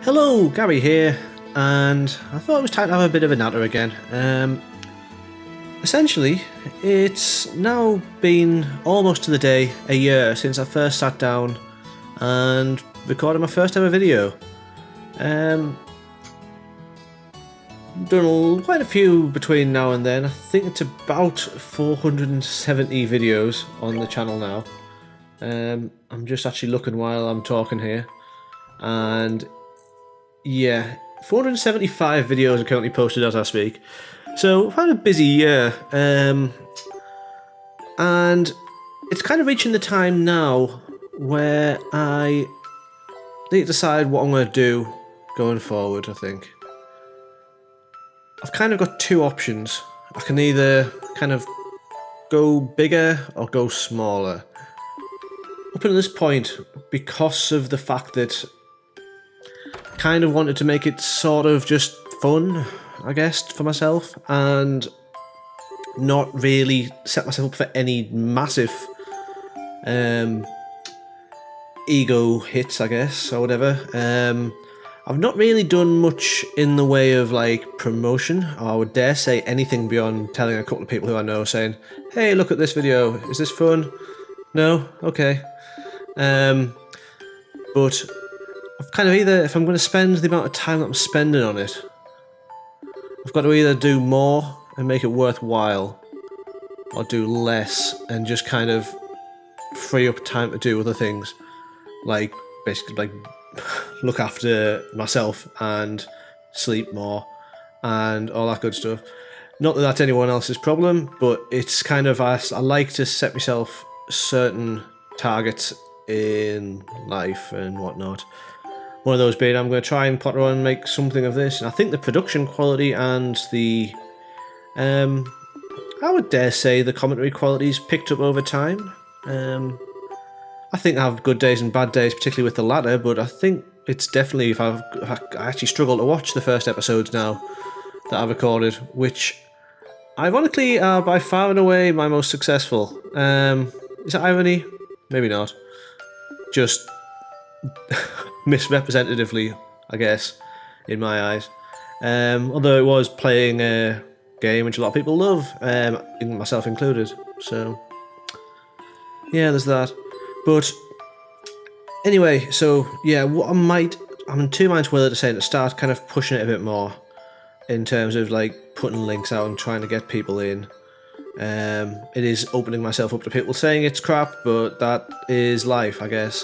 Hello, Gary here, and I thought it was time to have a bit of a natter again. Essentially, it's now been almost to the day, a year, since I first sat down and recorded my first ever video. Done quite a few between now and then. I think it's about 470 videos on the channel now. I'm just actually looking while I'm talking here, and yeah, 475 videos are currently posted as I speak. So I've had a busy year, and it's kind of reaching the time now where I need to decide what I'm going to do going forward. I think I've kind of got two options. I can either kind of go bigger or go smaller. Up until this point, because of the fact that I kind of wanted to make it sort of just fun, I guess, for myself, and not really set myself up for any massive ego hits, I guess, or whatever. I've not really done much in the way of like promotion, or I would dare say anything beyond telling a couple of people who I know, saying, "Hey, look at this video. Is this fun? No? Okay." But I've kind of either, if I'm going to spend the amount of time that I'm spending on it, I've got to either do more and make it worthwhile, or do less and just kind of free up time to do other things, like basically like look after myself and sleep more and all that good stuff. Not that that's anyone else's problem, but it's kind of, I like to set myself certain targets in life and whatnot. One of those being, I'm going to try and potter on and make something of this. And I think the production quality and the, I would dare say the commentary quality's picked up over time. I think I have good days and bad days, particularly with the latter, but I think it's definitely, I actually struggle to watch the first episodes now that I've recorded, which ironically are by far and away my most successful. Is that irony? Maybe not. Just misrepresentatively, I guess, in my eyes. Although it was playing a game which a lot of people love, myself included. So, yeah, there's that. But anyway, so yeah, I'm in two minds whether to say to start kind of pushing it a bit more in terms of like putting links out and trying to get people in. It is opening myself up to people saying it's crap, but that is life, I guess.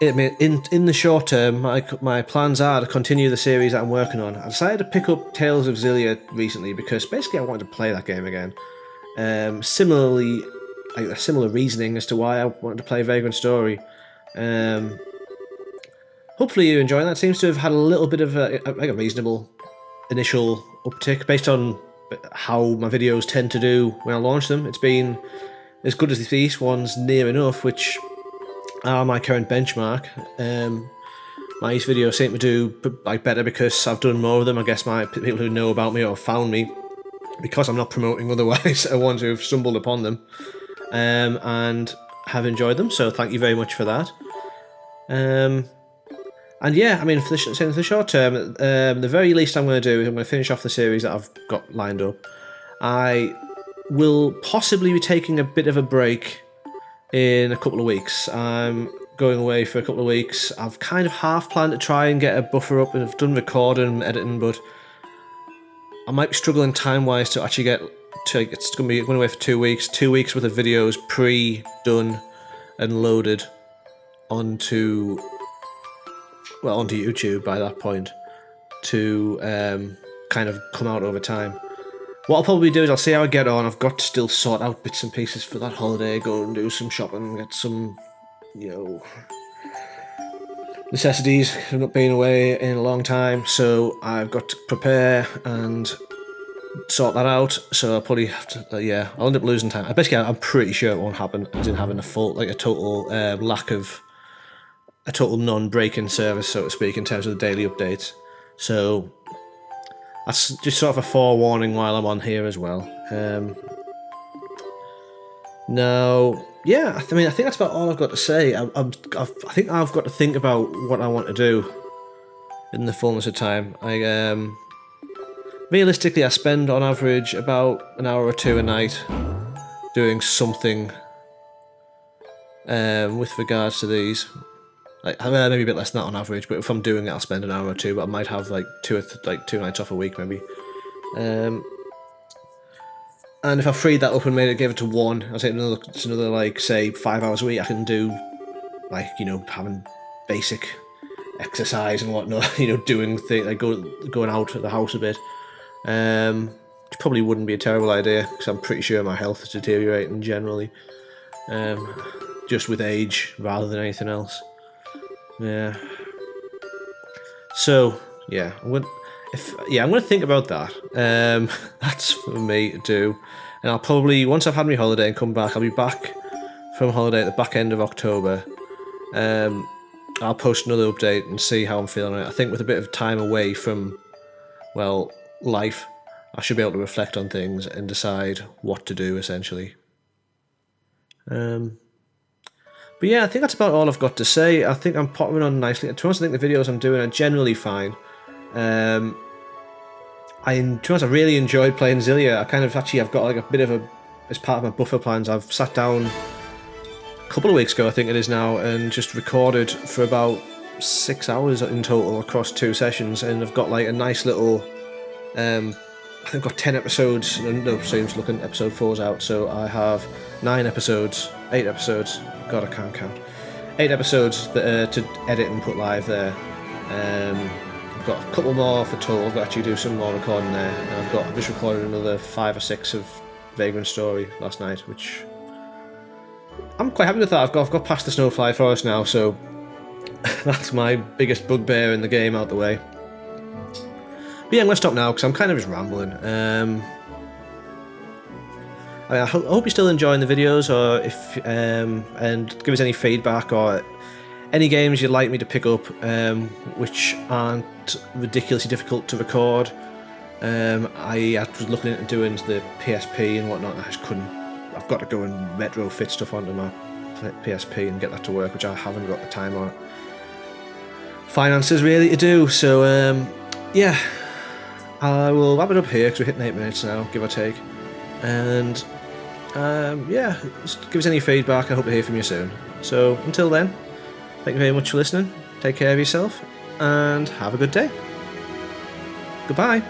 In the short term, my plans are to continue the series that I'm working on. I decided to pick up Tales of Xillia recently because basically I wanted to play that game again. Similarly, like a similar reasoning as to why I wanted to play Vagrant Story. Hopefully you're enjoying that. It seems to have had a little bit of a reasonable initial uptick based on how my videos tend to do when I launch them. It's been as good as these ones, near enough, which are my current benchmark. My East videos seem to do like better because I've done more of them. I guess my people who know about me or found me because I'm not promoting otherwise are ones who have stumbled upon them and have enjoyed them. So thank you very much for that. And yeah, I mean, for the short term, the very least I'm going to do is I'm going to finish off the series that I've got lined up. I will possibly be taking a bit of a break in a couple of weeks. I'm going away for a couple of weeks. I've kind of half planned to try and get a buffer up, and I've done recording and editing, but I might be struggling time-wise to actually get to. It's going to be going away for 2 weeks. 2 weeks worth of videos pre-done and loaded onto YouTube by that point to kind of come out over time. What I'll probably do is I'll see how I get on. I've got to still sort out bits and pieces for that holiday, go and do some shopping, get some, necessities. I've not been away in a long time, so I've got to prepare and sort that out. So I'll probably have to, I'll end up losing time. I'm pretty sure it won't happen, as in having a total lack of a total non-breaking service, so to speak, in terms of the daily updates. So that's just sort of a forewarning while I'm on here as well. Now, yeah, I think that's about all I've got to say. I think I've got to think about what I want to do in the fullness of time. Realistically, I spend on average about an hour or two a night doing something with regards to these. Like, maybe a bit less than that on average, but if I'm doing it, I'll spend an hour or two. But I might have like two nights off a week, maybe. And if I freed that up and gave it to one, I'd say another like, say, 5 hours a week, I can do, like, having basic exercise and whatnot, doing things, like going out of the house a bit. Which probably wouldn't be a terrible idea, because I'm pretty sure my health is deteriorating generally. Just with age, rather than anything else. Yeah. So, yeah, I'm going to think about that. That's for me to do. And I'll probably, once I've had my holiday and come back, I'll be back from holiday at the back end of October. I'll post another update and see how I'm feeling on it. I think with a bit of time away from, well, life, I should be able to reflect on things and decide what to do, essentially. But yeah, I think that's about all I've got to say. I think I'm popping on nicely. To be honest, I think the videos I'm doing are generally fine. To be honest, I really enjoyed playing Xillia. I've got like a bit of as part of my buffer plans, I've sat down a couple of weeks ago, I think it is now, and just recorded for about 6 hours in total across 2 sessions, and I've got like a nice little, I think I've got 10 episodes, no, so I'm just looking, episode 4's out, so I have 8 episodes, God, I can't count, 8 episodes that, to edit and put live there. I've got a couple more for total. I've got to actually do some more recording there, and I've just recorded another 5 or 6 of Vagrant Story last night, which I'm quite happy with that. I've got past the Snowfly Forest now, so that's my biggest bugbear in the game out the way. But yeah, I'm going to stop now because I'm kind of just rambling. I hope you're still enjoying the videos, or and give us any feedback or any games you'd like me to pick up, which aren't ridiculously difficult to record. I was looking into doing the PSP and whatnot, and I just couldn't. I've got to go and retrofit stuff onto my PSP and get that to work, which I haven't got the time or finances really to do. So yeah, I will wrap it up here because we're hitting 8 minutes now, give or take. And yeah, just give us any feedback. I hope to hear from you soon. So until then, thank you very much for listening. Take care of yourself and have a good day. Goodbye.